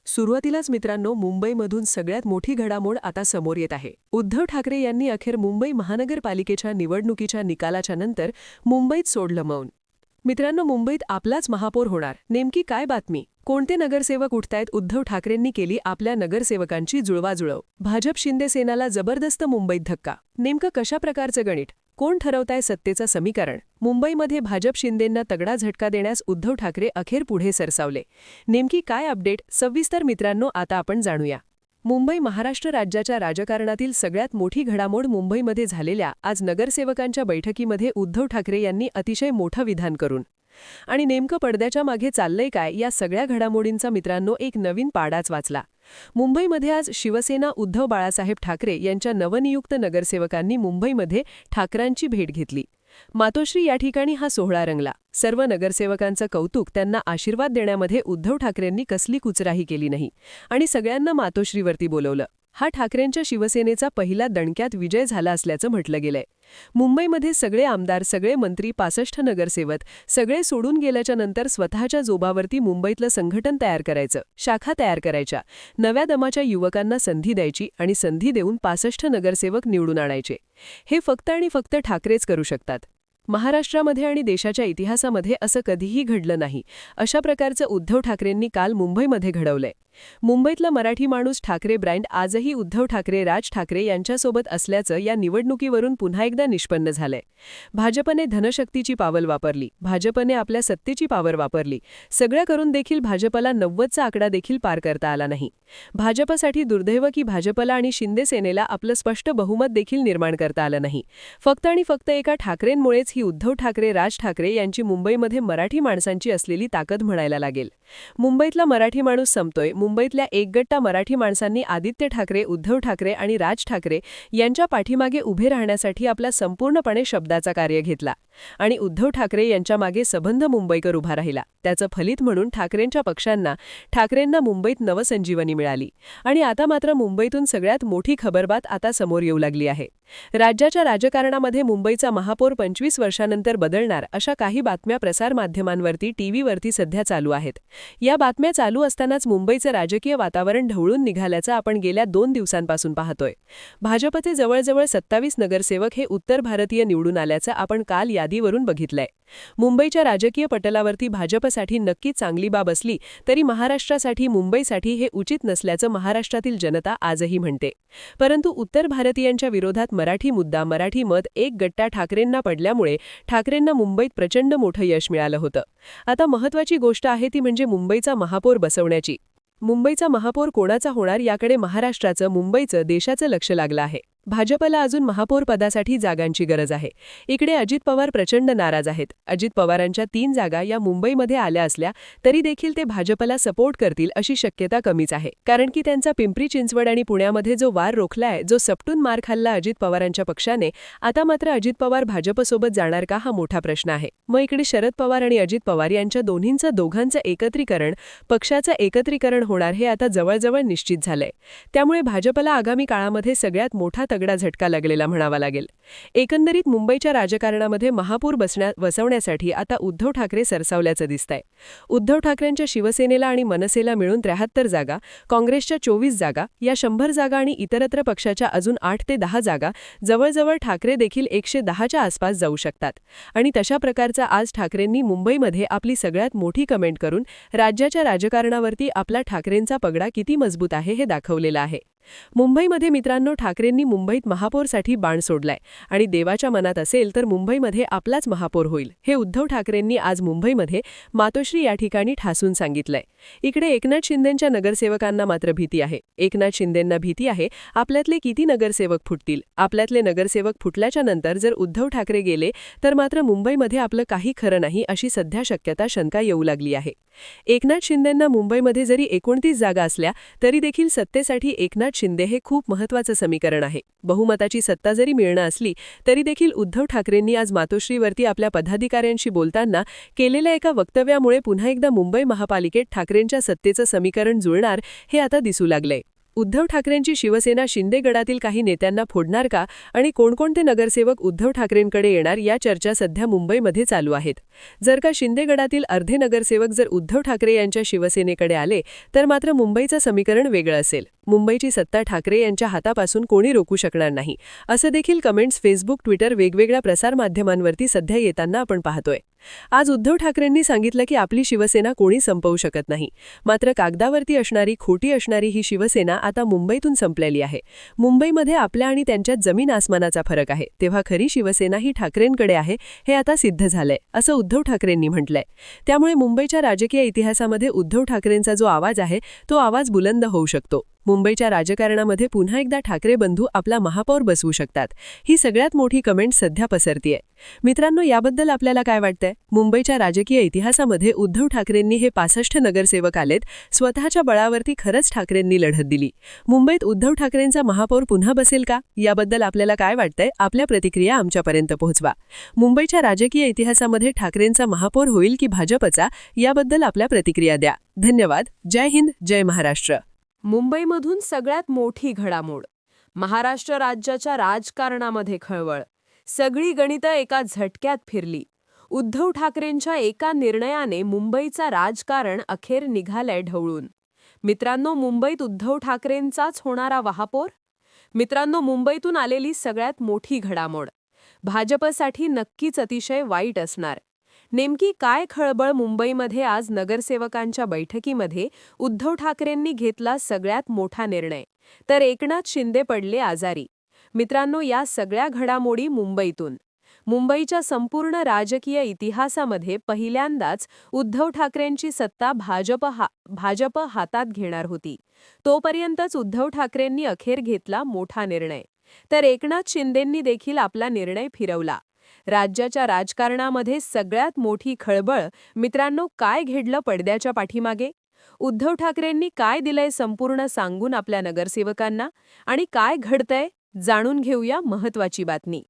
सुरुवातीलाच मित्रांनो, मुंबईमधून सगळ्यात मोठी घडामोड आता समोर येत आहे. उद्धव ठाकरे यांनी अखेर मुंबई महानगरपालिकेच्या निवडणुकीच्या निकालाच्या नंतर मुंबईत सोडलं मौन. मित्रांनो, मुंबईत आपलाच महापौर होणार, नेमकी काय बातमी? कोणते नगरसेवक उठतायत? उद्धव ठाकरेंनी केली आपल्या नगरसेवकांची जुळवाजुळव. भाजप शिंदे सेनाला जबरदस्त मुंबईत धक्का. नेमकं कशा प्रकारचं गणित? कोण ठरवताय सत्तेचं समीकरण? मुंबईमध्ये भाजप शिंदेंना तगडा झटका देण्यास उद्धव ठाकरे अखेर पुढे सरसावले. नेमकी काय अपडेट? सविस्तर मित्रांनो आता आपण जाणूया. मुंबई महाराष्ट्र राज्याच्या राजकारणातील सगळ्यात मोठी घडामोड मुंबईमध्ये झालेल्या आज नगरसेवकांच्या बैठकीमध्ये उद्धव ठाकरे यांनी अतिशय मोठं विधान करून आणि नेमकं पडद्याच्या मागे चाललंय काय, या सगळ्या घडामोडींचा मित्रांनो एक नवीन पाडाच वाचला. मुंबईमध्ये आज शिवसेना उद्धव बाळासाहेब ठाकरे यांच्या नवनियुक्त नगरसेवकांनी मुंबईमध्ये ठाकरांची भेट घेतली. मातोश्री या ठिकाणी हा सोहळा रंगला. सर्व नगरसेवकांचं कौतुक, त्यांना आशीर्वाद देण्यामध्ये उद्धव ठाकरेंनी कसली कुचराही केली नाही आणि सगळ्यांना मातोश्रीवरती बोलवलं. हा ठाकरेंच्या शिवसेनेचा पहिला दणक्यात विजय झाला असल्याचं म्हटलं गेलंय. मुंबईमध्ये सगळे आमदार, सगळे मंत्री, 65 नगरसेवक सगळे सोडून गेल्याच्या नंतर स्वतःच्या जोबावरती मुंबईतलं संघटन तयार करायचं, शाखा तयार करायच्या, नव्या दमाच्या युवकांना संधी द्यायची आणि संधी देऊन 65 नगरसेवक निवडून आणायचे. हे फक्त आणि फक्त ठाकरेच करू शकतात. महाराष्ट्रामध्ये आणि देशाच्या इतिहासामध्ये असं कधीही घडलं नाही. अशा प्रकारचं उद्धव ठाकरेंनी काल मुंबईमध्ये घडवलंय. मुंबईतला मराठी माणूस ठाकरे ब्रँड आजही उद्धव ठाकरे, राज ठाकरे यांच्यासोबत असल्याचं या निवडणुकीवरून पुन्हा एकदा निष्पन्न झालंय. भाजपने धनशक्तीची पावल वापरली, भाजपने आपल्या सत्तेची पावर वापरली. सगळं करून देखील भाजपला 90चा आकडा देखील पार करता आला नाही. भाजपसाठी दुर्दैव की भाजपला आणि शिंदे सेनेला आपलं स्पष्ट बहुमत देखील निर्माण करता आलं नाही. फक्त आणि फक्त एका ठाकरेंमुळेच ही उद्धव ठाकरे, राज ठाकरे यांची मुंबईमध्ये मराठी माणसांची असलेली ताकद म्हणायला लागेल. मुंबईतला मराठी माणूस संपतोय. मुंबईतल्या एकगट्टा मराठी माणसांनी आदित्य ठाकरे, उद्धव ठाकरे आणि राज ठाकरे यांच्या पाठीमागे उभे राहण्यासाठी आपला संपूर्णपणे शब्दाचा कार्य घेतला आणि उद्धव ठाकरे यांच्या मागे सबंध मुंबईकर उभा राहिला. त्याचं फलित म्हणून ठाकरेंच्या पक्षांना, ठाकरेंना मुंबईत नवसंजीवनी मिळाली आणि आता मात्र मुंबईतून सगळ्यात मोठी खबरबात आता समोर येऊ लागली आहे. राज्याच्या राजकारणामध्ये मुंबईचा महापौर 25 वर्षांनंतर बदलणार, अशा काही बातम्या प्रसारमाध्यमांवरती, टीव्हीवरती सध्या चालू आहेत. या बातम्या चालू असतानाच मुंबईचं राजकीय वातावरण ढवळून निघाल्याचं आपण गेल्या 2 दिवसांपासून पाहतोय. भाजपचे जवळजवळ 27 नगरसेवक हे उत्तर भारतीय निवडून आल्याचं आपण काल यादीवरून बघितलंय. मुंबईच्या राजकीय पटलावरती भाजपसाठी नक्की चांगली बाब असली तरी महाराष्ट्रासाठी, मुंबईसाठी हे उचित नसल्याचं महाराष्ट्रातील जनता आजही म्हणते. परंतु उत्तर भारतीयांच्या विरोधात मराठी मुद्दा, मराठी मत एक गट्टा ठाकरेंना पडल्यामुळे ठाकरेंना मुंबईत प्रचंड मोठं यश मिळालं होतं. आता महत्त्वाची गोष्ट आहे ती म्हणजे मुंबईचा महापौर बसवण्याची. मुंबईचा महापौर कोणाचा होणार याकडे महाराष्ट्राचं, मुंबईचं, देशाचं लक्ष लागलं आहे. भाजपला अजून महापौर पदासाठी जागांची गरज आहे. इकडे अजित पवार प्रचंड नाराज आहेत. अजित पवारांच्या 3 जागा या मुंबईमध्ये आल्या असल्या तरी देखील ते भाजपला सपोर्ट करतील अशी शक्यता कमीच आहे. कारण की त्यांचा पिंपरी चिंचवड आणि पुण्यामध्ये जो वार रोखलाय, जो सपटून मार खाल्ला अजित पवारांच्या पक्षाने, आता मात्र अजित पवार भाजपसोबत जाणार का, हा मोठा प्रश्न आहे. मग इकडे शरद पवार आणि अजित पवार यांच्या दोघांचं एकत्रीकरण, पक्षाचं एकत्रीकरण होणार हे आता जवळजवळ निश्चित झालंय. त्यामुळे भाजपला आगामी काळामध्ये सगळ्यात मोठा तगडा झटका लागलेला म्हणावा लागेल. एकंदरीत मुंबईच्या राजकारणामध्ये महापौर बसवण्यासाठी आता उद्धव ठाकरे सरसावल्याचं दिसतंय. उद्धव ठाकरेंच्या शिवसेनेला आणि मनसेला मिळून 73 जागा, काँग्रेसच्या 24 जागा, या 100 जागा आणि इतरत्र पक्षाच्या अजून 8 ते 10 जागा, जवळजवळ ठाकरे देखील 110च्या आसपास जाऊ शकतात. आणि तशा प्रकारचा आज ठाकरेंनी मुंबईमध्ये आपली सगळ्यात मोठी कमेंट करून राज्याच्या राजकारणावरती आपला ठाकरेंचा पगडा किती मजबूत आहे हे दाखवलेलं आहे. मुंबईमध्ये मित्रांनो, ठाकरेंनी मुंबईत महापौरसाठी बाण सोडलाय आणि देवाच्या मनात असेल तर मुंबईमध्ये आपलाच महापौर होईल, हे उद्धव ठाकरेंनी आज मुंबईमध्ये मातोश्री या ठिकाणी ठासून सांगितलंय. इकडे एकनाथ शिंदेंच्या नगरसेवकांना मात्र भीती आहे. एकनाथ शिंदेंना भीती आहे आपल्यातले किती नगरसेवक फुटतील. आपल्यातले नगरसेवक फुटल्याच्या नंतर जर उद्धव ठाकरे गेले तर मात्र मुंबईमध्ये आपलं काही खरं नाही, अशी सध्या शंका येऊ लागली आहे. एकनाथ शिंदेंना मुंबईमध्ये जरी 29 जागा असल्या तरी देखील सत्तेसाठी एकनाथ शिंदे हे खूप महत्त्वाचं समीकरण आहे. बहुमताची सत्ता जरी मिळणं असली तरी देखील उद्धव ठाकरेंनी आज मातोश्रीवरती आपल्या पदाधिकाऱ्यांशी बोलताना केलेल्या एका वक्तव्यामुळे पुन्हा एकदा मुंबई महापालिकेत ठाकरेंच्या सत्तेचं समीकरण जुळणार हे आता दिसू लागलंय. उद्धव ठाकरेंची शिवसेना शिंदे गटातील काही नेत्यांना फोडणार का आणि कोणकोणते नगरसेवक उद्धव ठाकरेंकडे येणार या चर्चा सध्या मुंबईमध्ये चालू आहेत. जर का शिंदे गटातील अर्धे नगरसेवक जर उद्धव ठाकरे यांच्या शिवसेनेकडे आले तर मात्र मुंबईचं समीकरण वेगळं असेल. मुंबईची सत्ता ठाकरे यांच्या हातापासून कोणी रोखू शकणार नाही, असं देखील कमेंट्स फेसबुक, ट्विटर वेगवेगळ्या प्रसारमाध्यमांवरती सध्या येताना आपण पाहतोय. आज उद्धव ठाकरेंनी सांगितलं की आपली शिवसेना कोणी संपवू शकत नाही. मात्र कागदावरती असणारी, खोटी असणारी ही शिवसेना आता मुंबईतून संपलेली आहे. मुंबईमध्ये आपल्या आणि त्यांच्यात जमीन आसमानाचा फरक आहे. तेव्हा खरी शिवसेना ही ठाकरेंकडे आहे हे आता सिद्ध झालंय, असं उद्धव ठाकरेंनी म्हटलंय. त्यामुळे मुंबईच्या राजकीय इतिहासामध्ये उद्धव ठाकरेंचा जो आवाज आहे तो आवाज बुलंद होऊ शकतो. मुंबईच्या राजकारणामध्ये पुन्हा एकदा ठाकरे बंधू आपला महापौर बसवू शकतात. ही सगळ्यात मोठी कमेंट सध्या पसरतीये. मित्रांनो, याबद्दल आपल्याला काय वाटतंय? मुंबईच्या राजकीय इतिहासामध्ये उद्धव ठाकरेंनी हे 65 नगरसेवक आलेत. स्वतःच्या बळावरती खरंच ठाकरेंनी लढत दिली. मुंबईत उद्धव ठाकरेंचा महापौर पुन्हा बसेल का? याबद्दल आपल्याला काय वाटतंय? आपल्या प्रतिक्रिया आमच्यापर्यंत पोहोचवा. मुंबईच्या राजकीय इतिहासामध्ये ठाकरेंचा महापौर होईल की भाजपचा, याबद्दल आपल्या प्रतिक्रिया द्या. धन्यवाद. जय हिंद, जय महाराष्ट्र. मुंबईमधून सगळ्यात मोठी घडामोड. महाराष्ट्र राज्याच्या राजकारणामध्ये खळबळ. सगळी गणितं एका झटक्यात फिरली. उद्धव ठाकरेंच्या एका निर्णयाने मुंबईचा राजकारण अखेर निघालंय ढवळून. मित्रांनो, मुंबईत उद्धव ठाकरेंचाच होणारा महापौर? मित्रांनो, मुंबईतून आलेली सगळ्यात मोठी घडामोड भाजपसाठी नक्कीच अतिशय वाईट असणार. नेमकी काय खळबळ मुंबईमध्ये आज नगरसेवकांच्या बैठकीमध्ये? उद्धव ठाकरेंनी घेतला सगळ्यात मोठा निर्णय, तर एकनाथ शिंदे पडले आजारी. मित्रांनो, या सगळ्या घडामोडी मुंबईतून. मुंबईच्या संपूर्ण राजकीय इतिहासामध्ये पहिल्यांदाच उद्धव ठाकरेंची सत्ता भाजप हातात घेणार होती. तोपर्यंतच उद्धव ठाकरेंनी अखेर घेतला मोठा निर्णय, तर एकनाथ शिंदेंनी देखील आपला निर्णय फिरवला. राज्याच्या राजकारणामध्ये सगळ्यात मोठी खळबळ. मित्रांनो, काय घडलं पडद्याच्या पाठीमागे? उद्धव ठाकरेंनी काय दिलंय संपूर्ण सांगून आपल्या नगरसेवकांना, आणि काय घडतंय जाणून घेऊया महत्त्वाची बातमी.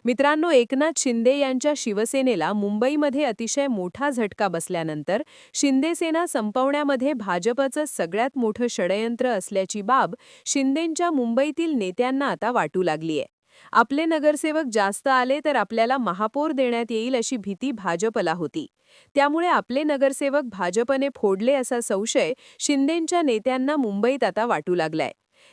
मित्रांनो, एकनाथ शिंदे यांच्या शिवसेनेला मुंबईमध्ये अतिशय मोठा झटका बसल्यानंतर शिंदेसेना संपवण्यामध्ये भाजपचं सगळ्यात मोठं षडयंत्र असल्याची बाब शिंदेंच्या मुंबईतील नेत्यांना आता वाटू लागलीय. आपले नगरसेवक जास्त आले तर आपल्याला महापौर देण्यात येईल अशी भीती भाजपला होती. त्यामुळे आपले नगरसेवक भाजपने फोडले असा संशय शिंदेंच्या नेत्यांना मुंबईत आता वाटू लागलाय.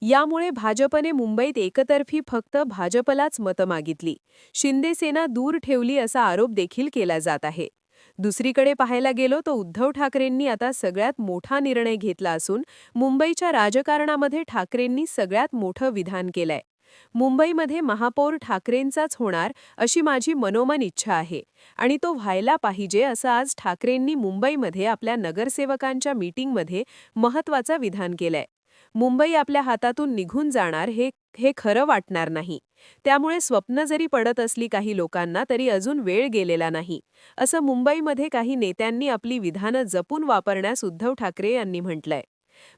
यामुळे भाजपने मुंबईत एकतर्फी फक्त भाजपलाच मतं मागितली, शिंदेसेना दूर ठेवली असा आरोप देखील केला जात आहे. दुसरीकडे पाहायला गेलो तर उद्धव ठाकरेंनी आता सगळ्यात मोठा निर्णय घेतला असून मुंबईच्या राजकारणामध्ये ठाकरेंनी सगळ्यात मोठं विधान केलंय. मुंबईमध्ये महापौर ठाकरेंचाच होणार अशी माझी मनोमन इच्छा आहे, आणि तो व्हायला पाहिजे असं आज ठाकरेंनी मुंबईमध्ये आपल्या नगरसेवकांच्या मीटिंगमध्ये महत्त्वाचं विधान केलंय. मुंबई आपल्या हातातून निघून जाणार हे खरं वाटणार नाही. त्यामुळे स्वप्न जरी पडत असली काही लोकांना तरी अजून वेळ गेलेला नाही, असं मुंबईमध्ये काही नेत्यांनी आपली विधानं जपून वापरण्यास उद्धव ठाकरे यांनी म्हटलंय.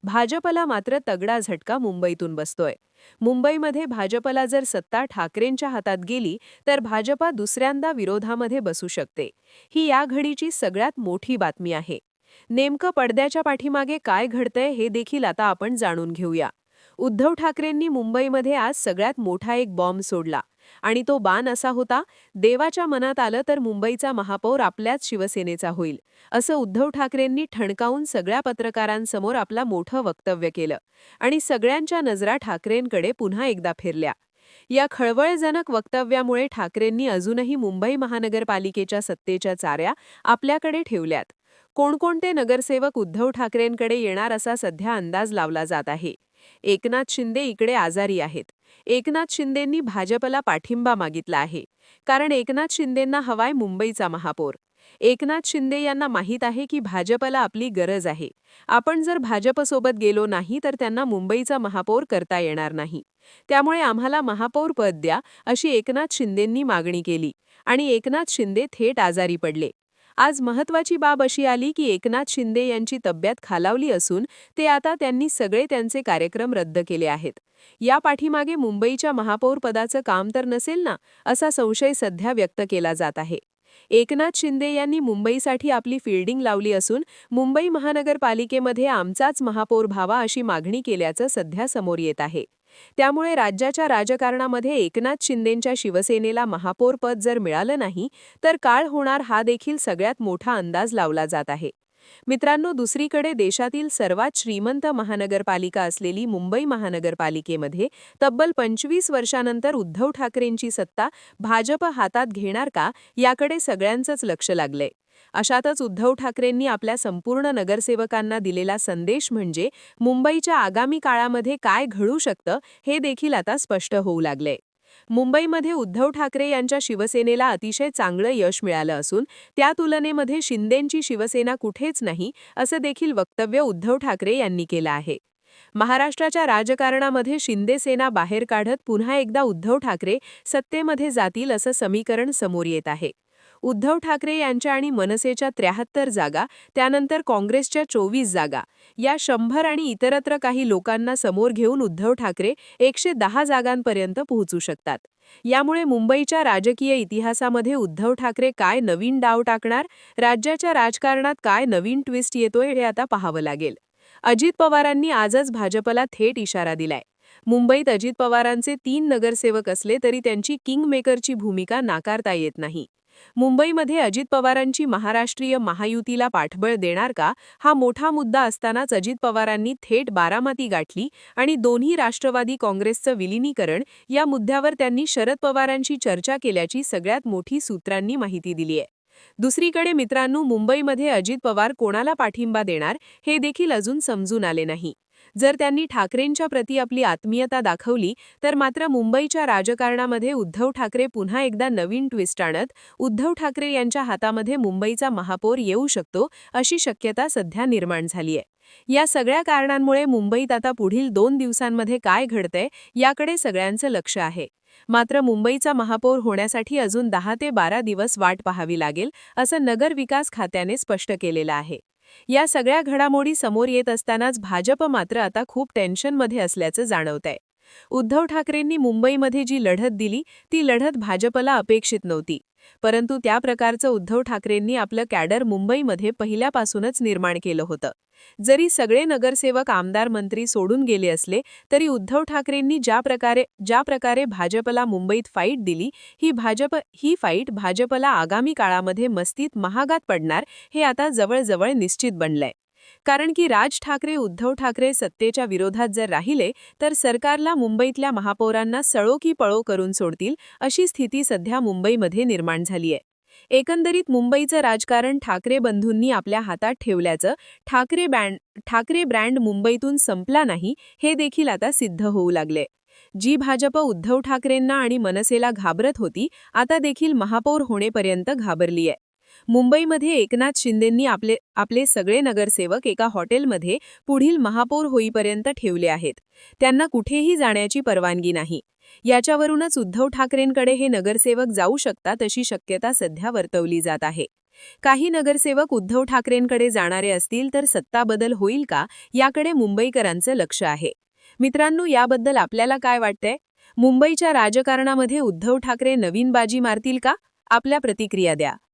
भाजपला मात्र तगडा झटका मुंबईतून बसतोय. मुंबईमध्ये भाजपला जर सत्ता ठाकरेंच्या हातात गेली तर भाजपा दुसऱ्यांदा विरोधामध्ये बसू शकते. ही या घडीची सगळ्यात मोठी बातमी आहे. नेमकं पडद्याच्या पाठीमागे काय घडतंय हे देखील आता आपण जाणून घेऊया. उद्धव ठाकरेंनी मुंबईमध्ये आज सगळ्यात मोठा एक बॉम्ब सोडला, आणि तो बाण असा होता, देवाच्या मनात आलं तर मुंबईचा महापौर आपल्याच शिवसेनेचा होईल, असं उद्धव ठाकरेंनी ठणकावून सगळ्या पत्रकारांसमोर आपला मोठं वक्तव्य केलं, आणि सगळ्यांच्या नजरा ठाकरेंकडे पुन्हा एकदा फिरल्या. या खळबळजनक वक्तव्यामुळे ठाकरेंनी अजूनही मुंबई महानगरपालिकेच्या सत्तेच्या चाऱ्या आपल्याकडे ठेवल्यात. कोणकोणते नगरसेवक उद्धव ठाकरेंकडे येणार असा सध्या अंदाज लावला जात आहे. एकनाथ शिंदे इकडे आजारी आहेत. एकनाथ शिंदेंनी भाजपला पाठिंबा मागितला आहे, कारण एकनाथ शिंदेंना हवाय मुंबईचा महापौर. एकनाथ शिंदे यांना माहीत आहे की भाजपला आपली गरज आहे. आपण जर भाजपसोबत गेलो नाही तर त्यांना मुंबईचा महापौर करता येणार नाही. त्यामुळे आम्हाला महापौर पद द्या अशी एकनाथ शिंदेंनी मागणी केली, आणि एकनाथ शिंदे थेट आजारी पडले. आज महत्त्वाची बाब अशी आली की एकनाथ शिंदे यांची तब्येत खालावली असून त्यांनी सगळे त्यांचे कार्यक्रम रद्द केले आहेत. या पाठीमागे मुंबईच्या महापौर पदाचं काम तर नसेल ना, असा संशय सध्या व्यक्त केला जात आहे. एकनाथ शिंदे यांनी मुंबईसाठी आपली फिल्डिंग लावली असून मुंबई महानगरपालिकेमध्ये आमचाच महापौर व्हावा अशी मागणी केल्याचं सध्या समोर येत आहे. त्यामुळे राज्याच्या राजकारणामध्ये एकनाथ शिंदेंच्या शिवसेनेला महापौर पद जर मिळालं नाही तर काय होणार हा देखील सगळ्यात मोठा अंदाज लावला जात आहे. मित्रांनो, दुसरीकडे देशातील सर्वात श्रीमंत महानगरपालिका असलेली मुंबई महानगरपालिकेमध्ये तब्बल 25 वर्षांनंतर उद्धव ठाकरेंची सत्ता भाजप हातात घेणार का याकडे सगळ्यांचंच लक्ष लागलंय. अशातच उद्धव ठाकरेंनी आपल्या संपूर्ण नगरसेवकांना दिलेला संदेश म्हणजे मुंबईच्या आगामी काळामध्ये काय घडू शकतं हे देखील आता स्पष्ट होऊ लागलंय. मुंबईमध्ये उद्धव ठाकरे यांच्या शिवसेनेला अतिशय चांगलं यश मिळालं असून त्या तुलनेमध्ये शिंदेंची शिवसेना कुठेच नाही असं देखील वक्तव्य उद्धव ठाकरे यांनी केलं आहे. महाराष्ट्राच्या राजकारणामध्ये शिंदे सेना बाहेर काढत पुन्हा एकदा उद्धव ठाकरे सत्तेमध्ये जातील असं समीकरण समोर येत आहे. उद्धव ठाकरे यांच्या आणि मनसेच्या 73 जागा, त्यानंतर काँग्रेसच्या 24 जागा, या 100 आणि इतरत्र काही लोकांना समोर घेऊन उद्धव ठाकरे 110 जागांपर्यंत पोहोचू शकतात. यामुळे मुंबईच्या राजकीय इतिहासामध्ये उद्धव ठाकरे काय नवीन डाव टाकणार, राज्याच्या राजकारणात काय नवीन ट्विस्ट येतोय हे आता पाहावं लागेल. अजित पवारांनी आजच भाजपला थेट इशारा दिलाय. मुंबईत अजित पवारांचे 3 नगरसेवक असले तरी त्यांची किंगमेकरची भूमिका नाकारता येत नाही. मुंबईमध्ये अजित पवारांची महाराष्ट्रीय महायुतीला पाठबळ देणार का हा मोठा मुद्दा असतानाच अजित पवारांनी थेट बारामती गाठली आणि दोन्ही राष्ट्रवादी काँग्रेसचं विलिनीकरण या मुद्द्यावर त्यांनी शरद पवारांशी चर्चा केल्याची सगळ्यात मोठी सूत्रांनी माहिती दिली आहे. दुसरीकडे मित्रांनो, मुंबईमध्ये अजित पवार कोणाला पाठिंबा देणार हे देखील अजून समजून आले नाही. जर त्यांनी ठाकरेंच्या प्रती आपली आत्मीयता दाखवली तर मात्र मुंबईच्या राजकारणामध्ये उद्धव ठाकरे पुन्हा एकदा नवीन ट्विस्ट आणत उद्धव ठाकरे यांच्या हातामध्ये मुंबईचा महापौर येऊ शकतो अशी शक्यता सध्या निर्माण झाली आहे. या सगळ्या कारणांमुळे मुंबईत आता पुढील 2 दिवसांमध्ये काय घडतंय याकडे सगळ्यांचं लक्ष आहे. मात्र मुंबईचा महापौर होण्यासाठी अजून 10 ते 12 दिवस वाट पाहावी लागेल असं नगर विकास खात्याने स्पष्ट केलेलं आहे. या सगळ्या घडामोडी समोर येत असतानाच भाजप मात्र आता खूप टेन्शनमध्ये असल्याचं जाणवतंय. उद्धव ठाकरेंनी मुंबईमध्ये जी लढत दिली ती लढत भाजपला अपेक्षित नव्हती. परंतु त्या प्रकारचं उद्धव ठाकरेंनी आपलं कॅडर मुंबईमध्ये पहिल्यापासूनच निर्माण केलं होतं. जरी सगळे नगरसेवक आमदार मंत्री सोडून गेले असले तरी उद्धव ठाकरेंनी ज्या प्रकारे भाजपला मुंबईत फाईट दिली ही फाईट भाजपला आगामी काळामध्ये मस्तीत महागात पडणार हे आता जवळजवळ निश्चित बनलंय. कारण की राज ठाकरे उद्धव ठाकरे सत्तेच्या विरोधात जर राहिले तर सरकारला मुंबईतल्या महापौरांना सळो की पळो करून सोडतील अशी स्थिती सध्या मुंबईमध्ये निर्माण झालीय. एकंदरीत मुंबईचं राजकारण ठाकरे बंधूंनी आपल्या हातात ठेवल्याचं ठाकरे ब्रँड मुंबईतून संपला नाही हे देखील आता सिद्ध होऊ लागले. जी भाजप उद्धव ठाकरेंना आणि मनसेला घाबरत होती आता देखील महापौर होण्यापर्यंत घाबरलीय. मुंबईमध्ये एकनाथ शिंदेंनी आपले सगळे नगरसेवक एका हॉटेलमध्ये पुढील महापौर होईपर्यंत ठेवले आहेत. त्यांना कुठेही जाण्याची परवानगी नाही. याच्यावरूनच उद्धव ठाकरेंकडे हे नगरसेवक जाऊ शकतात अशी शक्यता सध्या वर्तवली जात आहे. काही नगरसेवक उद्धव ठाकरेंकडे जाणारे असतील तर सत्ता बदल होईल का याकडे मुंबईकरांचं लक्ष आहे. मित्रांनो, याबद्दल आपल्याला काय वाटतंय? मुंबईच्या राजकारणामध्ये उद्धव ठाकरे नवीन बाजी मारतील का? आपल्या प्रतिक्रिया द्या.